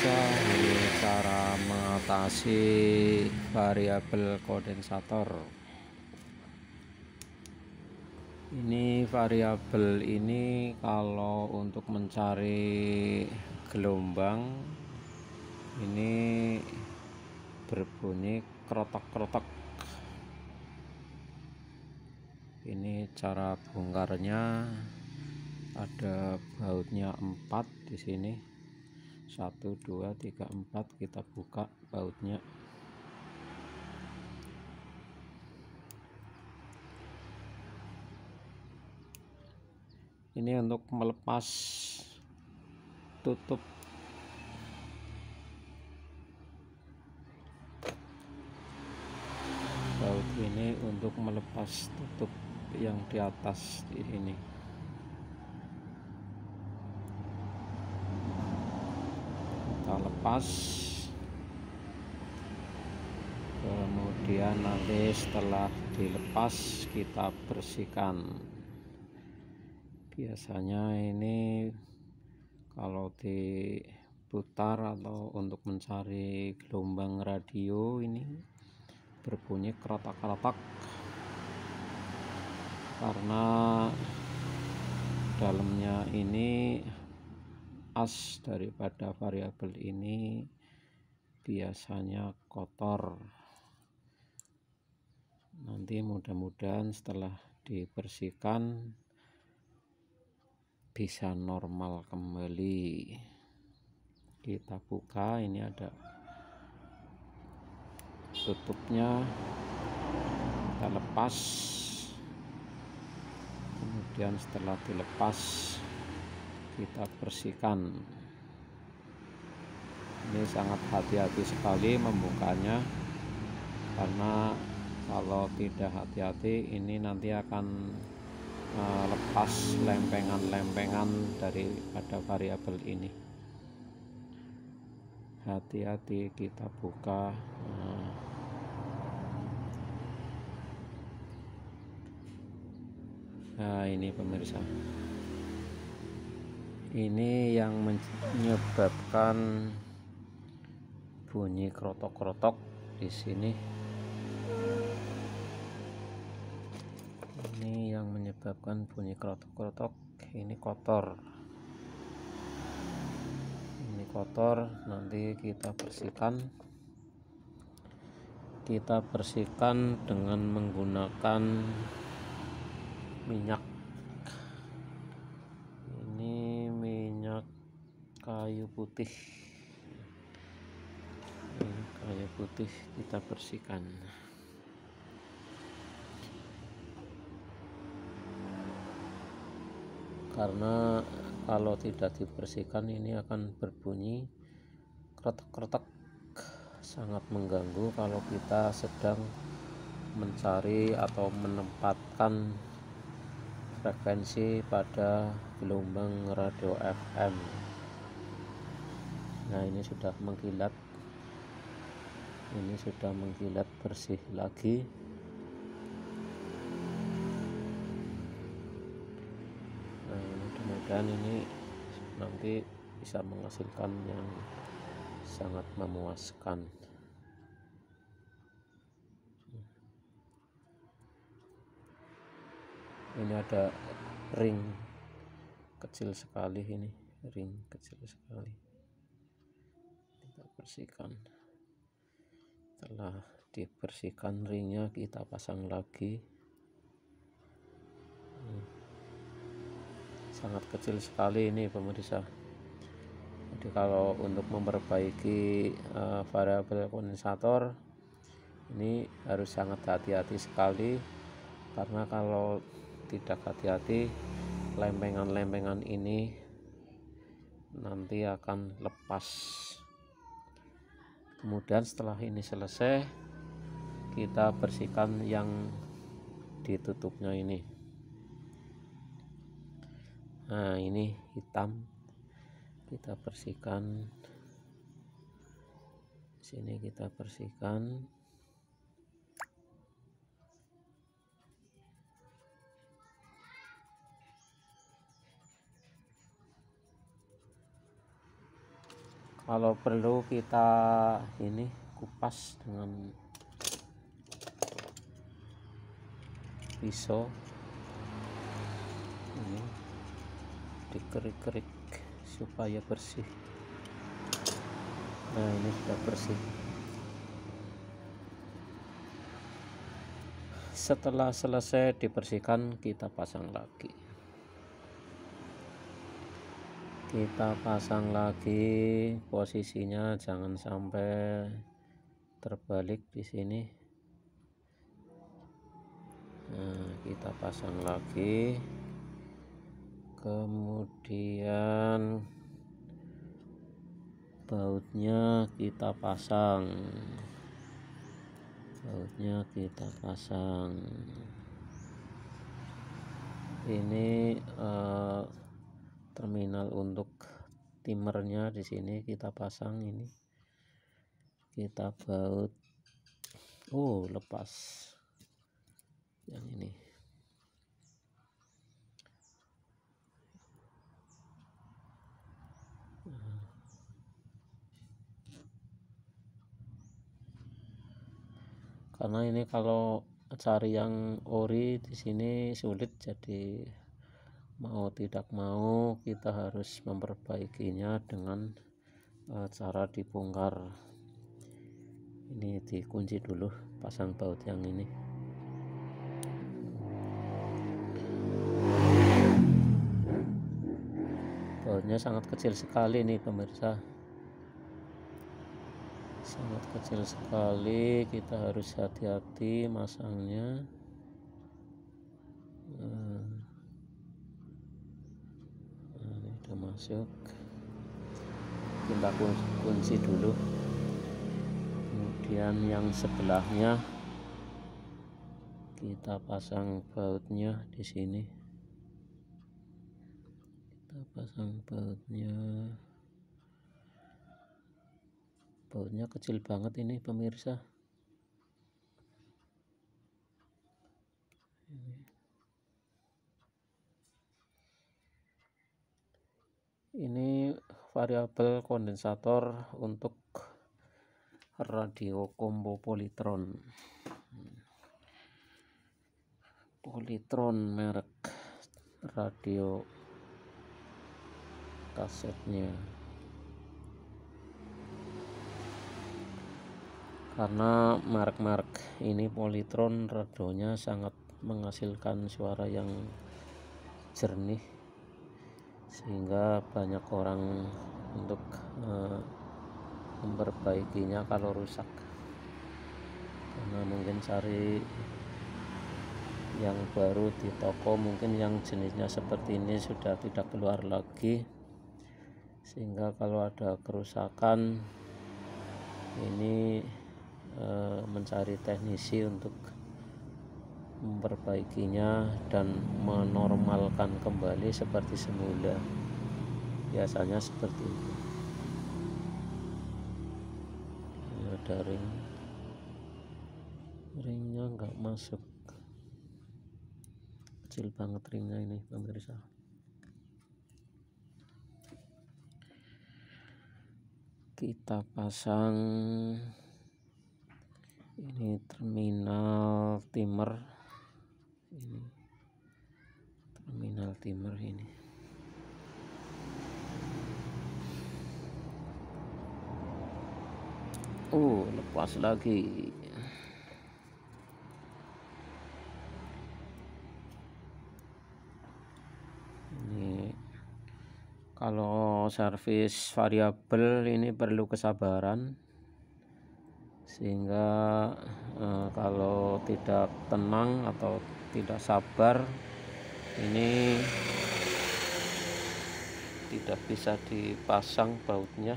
pemirsa, ini cara mengatasi variabel kondensator. Ini variabel ini kalau untuk mencari gelombang ini berbunyi krotok-krotok. Ini cara bongkarnya, ada bautnya 4 di sini. 1 2 3 4, kita buka bautnya. Ini untuk melepas tutup baut ini, untuk melepas tutup yang di atas ini. Kita lepas, kemudian nanti setelah dilepas kita bersihkan. Biasanya ini kalau diputar atau untuk mencari gelombang radio ini berbunyi krotak-krotak karena dalamnya ini as daripada variabel ini biasanya kotor. Nanti mudah-mudahan setelah dibersihkan bisa normal kembali. Kita buka, ini ada tutupnya, kita lepas. Kemudian setelah dilepas kita bersihkan. Ini sangat hati-hati sekali membukanya, karena kalau tidak hati-hati ini nanti akan lepas lempengan-lempengan daripada variabel ini. Hati-hati kita buka. Nah, ini pemirsa, ini yang menyebabkan bunyi krotok-krotok di sini. Ini yang menyebabkan bunyi krotok-krotok. Ini kotor. Ini kotor, nanti kita bersihkan. Kita bersihkan dengan menggunakan minyak. Ini minyak kayu putih. Ini kayu putih kita bersihkan. Karena kalau tidak dibersihkan ini akan berbunyi krotok-krotok, sangat mengganggu kalau kita sedang mencari atau menempatkan frekuensi pada gelombang radio FM. Nah, ini sudah mengkilat, bersih lagi. Nah, mudah-mudahan ini nanti bisa menghasilkan yang sangat memuaskan. Ini ada ring kecil sekali, ini ring kecil sekali. Kita bersihkan. Setelah dibersihkan ringnya, kita pasang lagi. Sangat kecil sekali ini pemirsa. Jadi kalau untuk memperbaiki variabel kondensator ini harus sangat hati-hati sekali, karena kalau tidak hati-hati lempengan-lempengan ini nanti akan lepas. Kemudian setelah ini selesai, kita bersihkan yang ditutupnya ini. Nah, ini hitam, kita bersihkan. Sini kita bersihkan. Kalau perlu kita ini kupas dengan pisau ini, dikerik-kerik supaya bersih. Nah, ini sudah bersih. Setelah selesai dibersihkan, kita pasang lagi. Kita pasang lagi, posisinya jangan sampai terbalik di sini. Nah, kita pasang lagi. Kemudian bautnya kita pasang. Ini terminal untuk timernya di sini kita pasang. Ini kita baut. Oh, lepas yang ini. Karena ini kalau cari yang ori di sini sulit, jadi mau tidak mau kita harus memperbaikinya dengan cara dibongkar. Ini dikunci dulu, pasang baut yang ini. Bautnya sangat kecil sekali nih pemirsa, sangat kecil sekali, kita harus hati-hati masangnya. Ini udah masuk, kita kunci dulu. Kemudian yang sebelahnya kita pasang bautnya di sini. Kita pasang bautnya kecil banget ini pemirsa. Ini variabel kondensator untuk radio combo Polytron. Merek radio kasetnya. Karena merek ini Polytron, radionya sangat menghasilkan suara yang jernih, sehingga banyak orang untuk memperbaikinya kalau rusak. Karena mungkin cari yang baru di toko, mungkin yang jenisnya seperti ini sudah tidak keluar lagi, sehingga kalau ada kerusakan ini mencari teknisi untuk memperbaikinya dan menormalkan kembali seperti semula. Biasanya seperti itu. Ini ada ringnya nggak masuk, kecil banget ringnya ini pemirsa. Kita pasang ini terminal timer, ini terminal timer ini. Lepas lagi. Ini kalau servis variabel ini perlu kesabaran, sehingga kalau tidak tenang atau tidak sabar, ini tidak bisa dipasang bautnya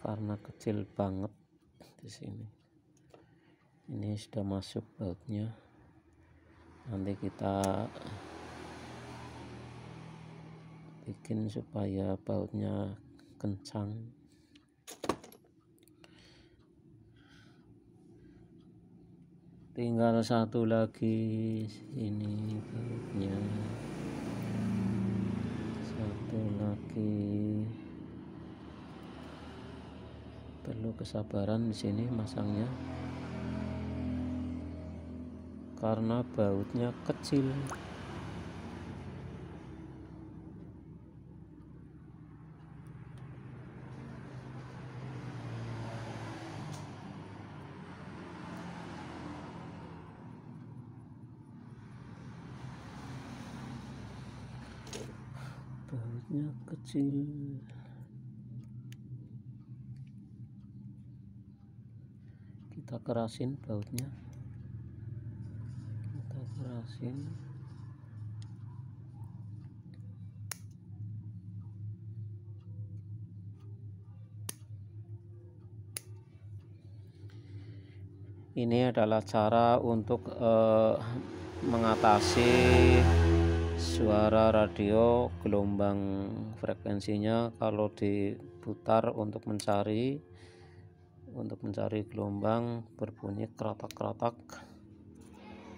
karena kecil banget di sini. Ini sudah masuk bautnya, nanti kita bikin supaya bautnya kencang. Tinggal satu lagi, ini bautnya, satu lagi. perlu kesabaran di sini masangnya karena bautnya kecil. Bautnya kecil. Kita kerasin bautnya. Kita kerasin. Ini adalah cara untuk mengatasi suara radio gelombang frekuensinya kalau diputar untuk mencari gelombang berbunyi kerotak-kerotak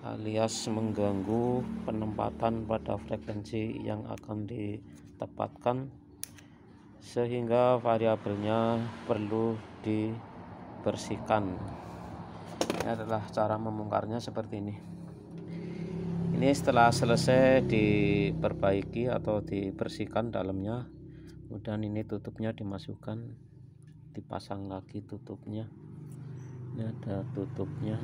alias mengganggu penempatan pada frekuensi yang akan ditempatkan sehingga variabelnya perlu dibersihkan. Ini adalah cara membongkarnya seperti ini. Ini setelah selesai diperbaiki atau dibersihkan dalamnya, kemudian ini tutupnya dimasukkan, dipasang lagi tutupnya. Ini ada tutupnya.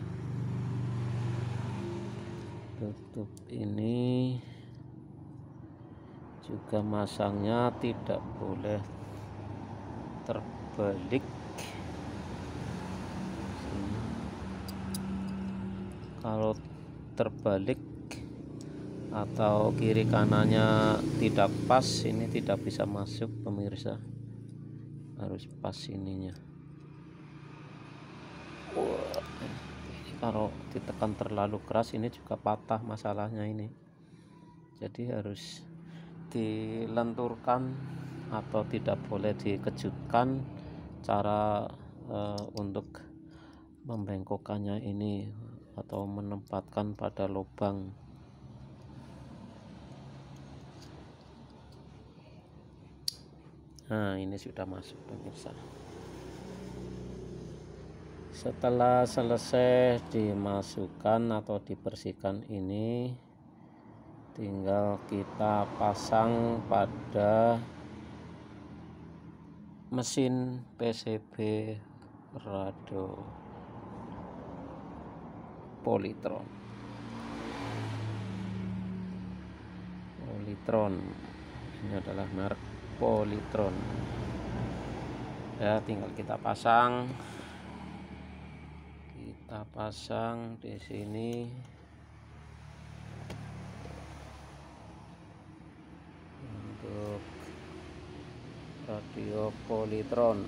Tutup ini juga masangnya tidak boleh terbalik. Kalau terbalik atau kiri kanannya tidak pas, ini tidak bisa masuk pemirsa, harus pas ininya. Kalau ditekan terlalu keras ini juga patah masalahnya ini, jadi harus dilenturkan atau tidak boleh dikejutkan. Cara untuk membengkokkannya ini atau menempatkan pada lubang. Nah, ini sudah masuk pemirsa. Setelah selesai dimasukkan atau dibersihkan ini, tinggal kita pasang pada mesin PCB radio Polytron. Ini adalah merek Polytron. Ya, tinggal kita pasang. Kita pasang di sini. Untuk radio Polytron.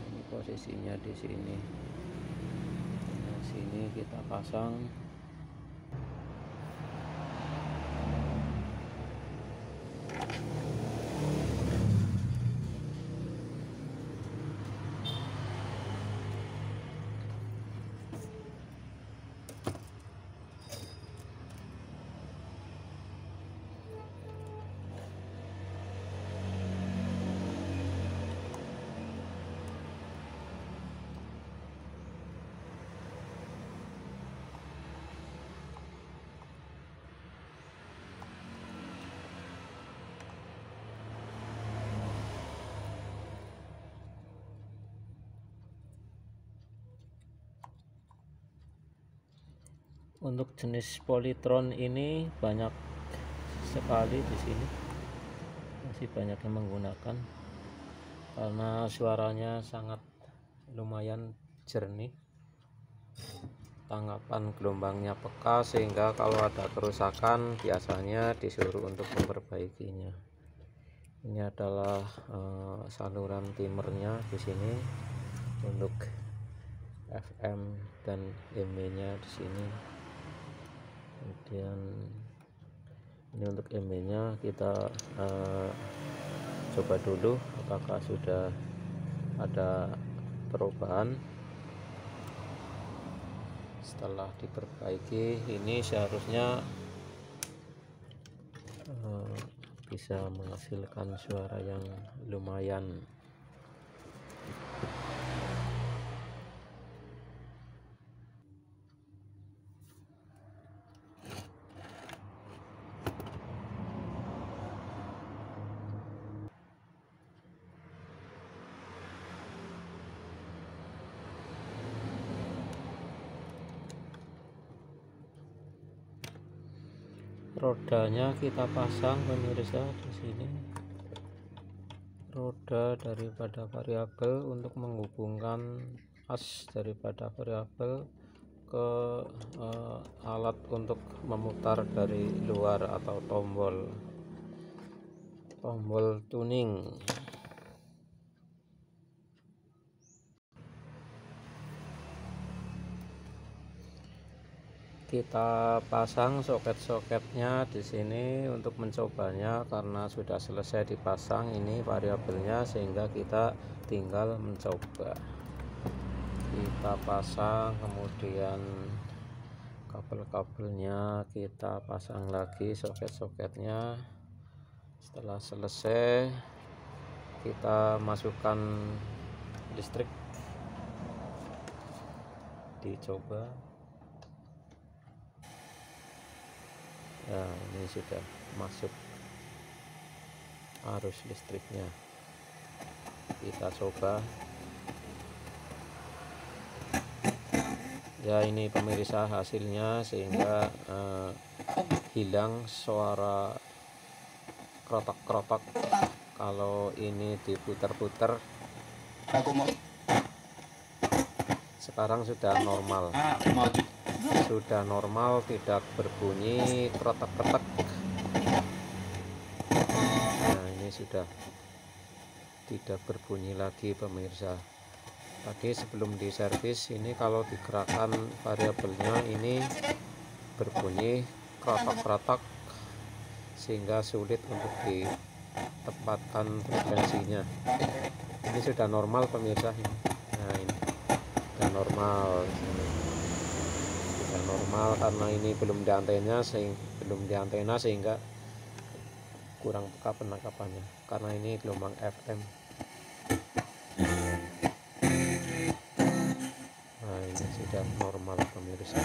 Ini posisinya di sini. Di sini kita pasang. Untuk jenis Polytron ini banyak sekali di sini, masih banyak yang menggunakan karena suaranya sangat lumayan jernih, tangkapan gelombangnya peka, sehingga kalau ada kerusakan biasanya disuruh untuk memperbaikinya. Ini adalah saluran timernya di sini untuk FM dan MB-nya di sini. Kemudian ini untuk MB-nya kita coba dulu apakah sudah ada perubahan. Setelah diperbaiki, ini seharusnya bisa menghasilkan suara yang lumayan. Rodanya kita pasang pemirsa di sini, roda daripada variabel untuk menghubungkan as daripada variabel ke alat untuk memutar dari luar atau tombol tuning. Kita pasang soket-soketnya di sini untuk mencobanya, karena sudah selesai dipasang ini variabelnya, sehingga kita tinggal mencoba. Kita pasang, kemudian kabel-kabelnya kita pasang lagi, soket-soketnya. Setelah selesai kita masukkan listrik, dicoba. Nah, ini sudah masuk arus listriknya. Kita coba. Ya, ini pemirsa hasilnya, sehingga hilang suara krotak-krotak kalau ini diputar-putar. Sekarang sudah normal, tidak berbunyi krotak-krotak. Nah, ini sudah tidak berbunyi lagi pemirsa. Tadi sebelum diservis ini kalau digerakkan variabelnya ini berbunyi krotak-krotak, sehingga sulit untuk ditempatkan frekuensinya. Ini sudah normal pemirsa. Nah, ini sudah normal. Sudah normal karena ini belum diantena, sehingga kurang peka penangkapannya, karena ini gelombang FM. Nah, ini sudah normal pemirsa.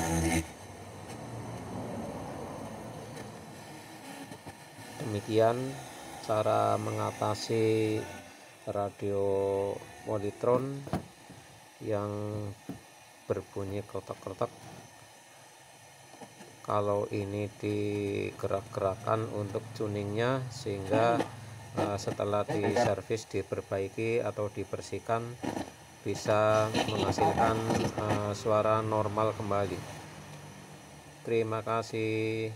Demikian cara mengatasi radio Polytron yang berbunyi kotak-kotak. Kalau ini digerak-gerakan untuk tuningnya, sehingga setelah diservis, diperbaiki atau dibersihkan, bisa menghasilkan suara normal kembali. Terima kasih.